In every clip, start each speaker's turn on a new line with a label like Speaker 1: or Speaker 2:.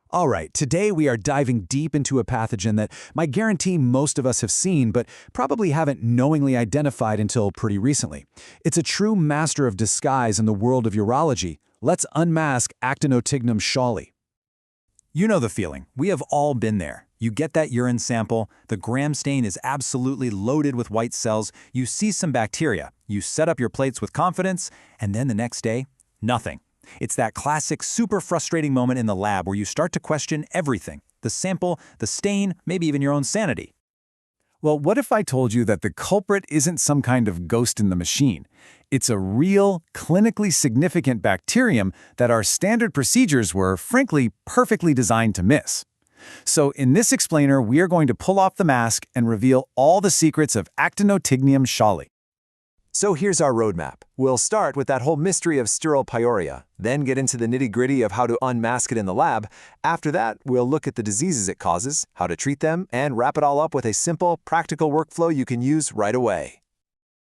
Speaker 1: All right, today we are diving deep into a pathogen that might guarantee most of us have seen, but probably haven't knowingly identified until pretty recently. It's a true master of disguise in the world of urology. Let's unmask Actinotignum Schaalii. You know the feeling. We have all been there. You get that urine sample, the gram stain is absolutely loaded with white cells, you see some bacteria, you set up your plates with confidence, and then the next day, nothing. It's that classic, super frustrating moment in the lab where you start to question everything: the sample, the stain, maybe even your own sanity. Well, what if I told you that the culprit isn't some kind of ghost in the machine? It's a real, clinically significant bacterium that our standard procedures were, frankly, perfectly designed to miss. So in this explainer, we are going to pull off the mask and reveal all the secrets of Actinotignum Schaalii.
Speaker 2: So here's our roadmap. We'll start with that whole mystery of sterile Pyuria, then get into the nitty-gritty of how to unmask it in the lab. After that, we'll look at the diseases it causes, how to treat them, and wrap it all up with a simple, practical workflow you can use right away.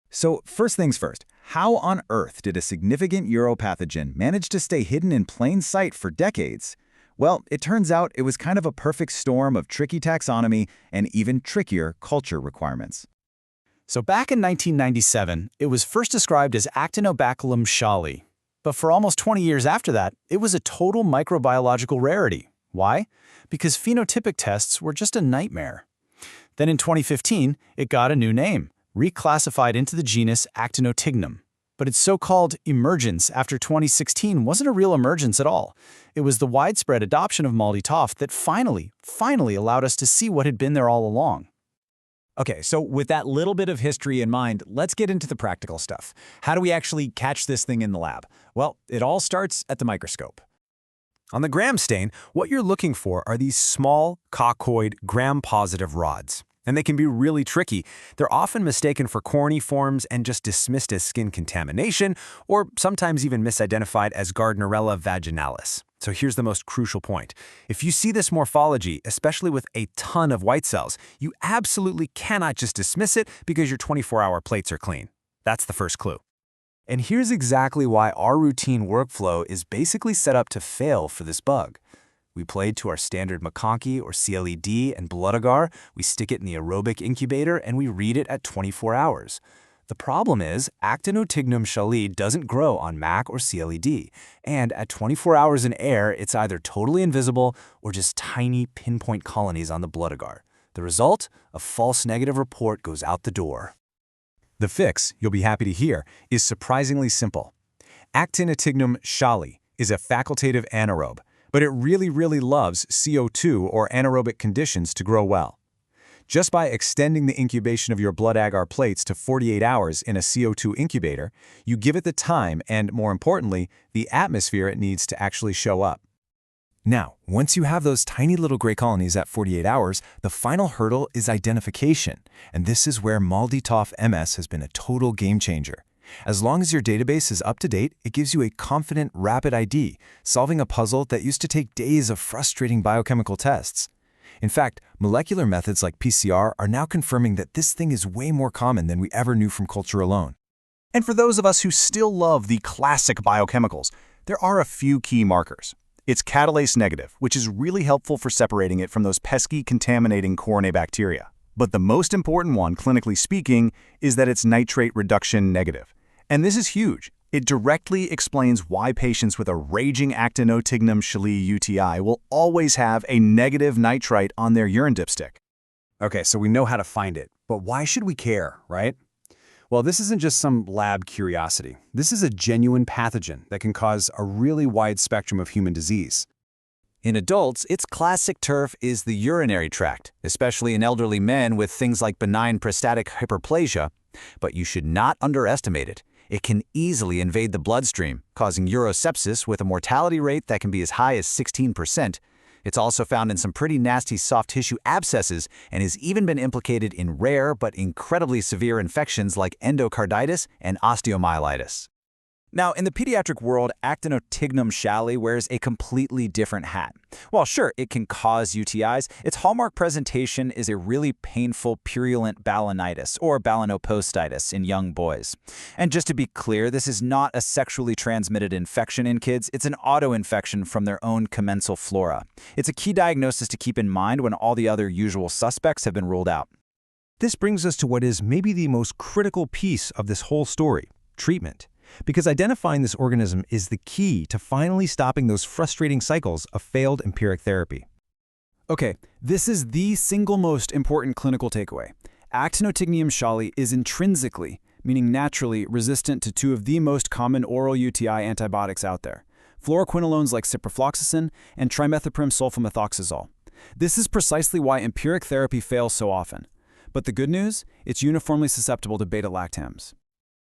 Speaker 1: So first things first, how on earth did a significant uropathogen manage to stay hidden in plain sight for decades? Well, it turns out it was kind of a perfect storm of tricky taxonomy and even trickier culture requirements. So back in 1997, it was first described as Actinobacillum Schaalii. But for almost 20 years after that, it was a total microbiological rarity. Why? Because phenotypic tests were just a nightmare. Then in 2015, it got a new name, reclassified into the genus Actinotignum. But its so-called emergence after 2016 wasn't a real emergence at all. It was the widespread adoption of MALDI-TOF that finally allowed us to see what had been there all along.
Speaker 3: Okay, so with that little bit of history in mind, let's get into the practical stuff. How do we actually catch this thing in the lab? Well, it all starts at the microscope.
Speaker 2: On the gram stain, what you're looking for are these small, coccoid, gram-positive rods. And they can be really tricky. They're often mistaken for corniforms and just dismissed as skin contamination, or sometimes even misidentified as Gardnerella vaginalis. So here's the most crucial point. If you see this morphology, especially with a ton of white cells, you absolutely cannot just dismiss it because your 24-hour plates are clean. That's the first clue. And here's exactly why our routine workflow is basically set up to fail for this bug. We plate to our standard McConkey or CLED and blood agar, we stick it in the aerobic incubator, and we read it at 24 hours. The problem is, Actinotignum Schaalii doesn't grow on MAC or CLED, and at 24 hours in air, it's either totally invisible or just tiny pinpoint colonies on the blood agar. The result? A false negative report goes out the door.
Speaker 1: The fix, you'll be happy to hear, is surprisingly simple. Actinotignum Schaalii is a facultative anaerobe, but it really loves CO2 or anaerobic conditions to grow well. Just by extending the incubation of your blood agar plates to 48 hours in a CO2 incubator, you give it the time and, more importantly, the atmosphere it needs to actually show up. Now, once you have those tiny little gray colonies at 48 hours, the final hurdle is identification, and this is where MALDI-TOF MS has been a total game changer. As long as your database is up to date, it gives you a confident, rapid ID, solving a puzzle that used to take days of frustrating biochemical tests. In fact, molecular methods like PCR are now confirming that this thing is way more common than we ever knew from culture alone.
Speaker 4: And for those of us who still love the classic biochemicals, there are a few key markers. It's catalase negative, which is really helpful for separating it from those pesky contaminating coronae bacteria. But the most important one, clinically speaking, is that it's nitrate reduction negative. And this is huge. It directly explains why patients with a raging Actinotignum Schaalii UTI will always have a negative nitrite on their urine dipstick.
Speaker 1: Okay, so we know how to find it, but why should we care, right? Well, this isn't just some lab curiosity. This is a genuine pathogen that can cause a really wide spectrum of human disease.
Speaker 3: In adults, its classic turf is the urinary tract, especially in elderly men with things like benign prostatic hyperplasia. But you should not underestimate it. It can easily invade the bloodstream, causing urosepsis with a mortality rate that can be as high as 16%. It's also found in some pretty nasty soft tissue abscesses and has even been implicated in rare but incredibly severe infections like endocarditis and osteomyelitis. Now, in the pediatric world, Actinotignum Schaalii wears a completely different hat. While sure, it can cause UTIs, its hallmark presentation is a really painful purulent balanitis, or balanopostitis, in young boys. And just to be clear, this is not a sexually transmitted infection in kids, it's an autoinfection from their own commensal flora. It's a key diagnosis to keep in mind when all the other usual suspects have been ruled out.
Speaker 2: This brings us to what is maybe the most critical piece of this whole story: treatment. Because identifying this organism is the key to finally stopping those frustrating cycles of failed empiric therapy.
Speaker 1: Okay, this is the single most important clinical takeaway. Actinotignum Schaalii is intrinsically, meaning naturally, resistant to two of the most common oral UTI antibiotics out there: fluoroquinolones like Ciprofloxacin and Trimethoprim-Sulfamethoxazole. This is precisely why empiric therapy fails so often. But the good news, it's uniformly susceptible to beta-lactams.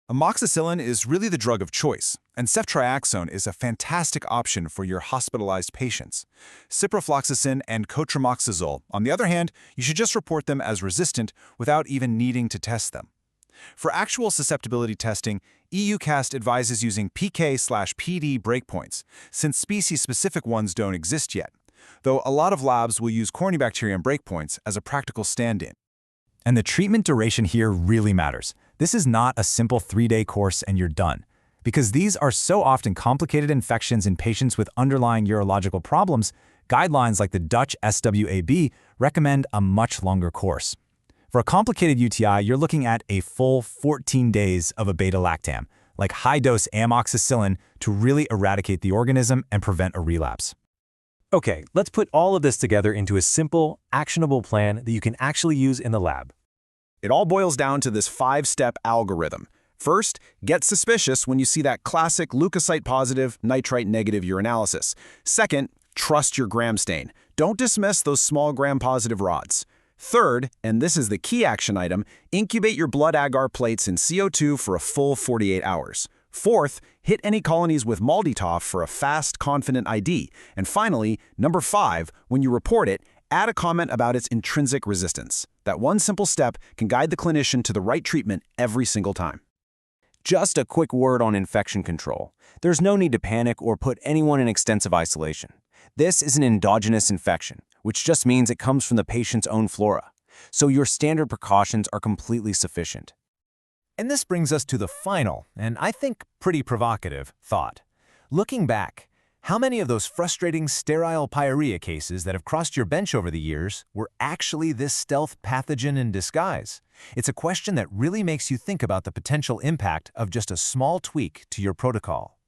Speaker 4: Amoxicillin is really the drug of choice, and ceftriaxone is a fantastic option for your hospitalized patients. Ciprofloxacin and cotrimoxazole, on the other hand, you should just report them as resistant without even needing to test them. For actual susceptibility testing, EUCAST advises using PK/PD breakpoints, since species-specific ones don't exist yet, though a lot of labs will use Corynebacterium breakpoints as a practical stand-in.
Speaker 3: And the treatment duration here really matters. This is not a simple 3-day course and you're done. Because these are so often complicated infections in patients with underlying urological problems, guidelines like the Dutch SWAB recommend a much longer course. For a complicated UTI, you're looking at a full 14 days of a beta-lactam, like high-dose amoxicillin, to really eradicate the organism and prevent a relapse.
Speaker 2: Okay, let's put all of this together into a simple, actionable plan that you can actually use in the lab.
Speaker 4: It all boils down to this 5-step algorithm. First, get suspicious when you see that classic leukocyte-positive, nitrite-negative urinalysis. Second, trust your gram stain. Don't dismiss those small gram-positive rods. Third, and this is the key action item, incubate your blood agar plates in CO2 for a full 48 hours. Fourth, hit any colonies with MALDI-TOF for a fast, confident ID. And finally, number 5, when you report it, add a comment about its intrinsic resistance. That one simple step can guide the clinician to the right treatment every single time.
Speaker 2: Just a quick word on infection control. There's no need to panic or put anyone in extensive isolation. This is an endogenous infection, which just means it comes from the patient's own flora. So your standard precautions are completely sufficient. And this brings us to the final, and I think pretty provocative, thought. Looking back, how many of those frustrating sterile Pyuria cases that have crossed your bench over the years were actually this stealth pathogen in disguise? It's a question that really makes you think about the potential impact of just a small tweak to your protocol.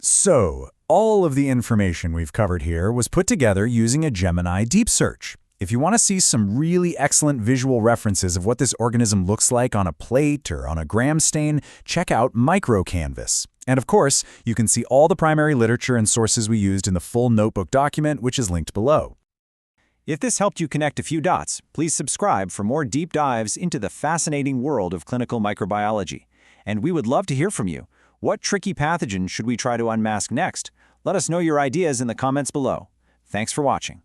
Speaker 1: So, all of the information we've covered here was put together using a Gemini deep search. If you want to see some really excellent visual references of what this organism looks like on a plate or on a gram stain, check out MicroCanvas. And of course, you can see all the primary literature and sources we used in the full notebook document, which is linked below.
Speaker 3: If this helped you connect a few dots, please subscribe for more deep dives into the fascinating world of clinical microbiology. And we would love to hear from you. What tricky pathogen should we try to unmask next? Let us know your ideas in the comments below. Thanks for watching.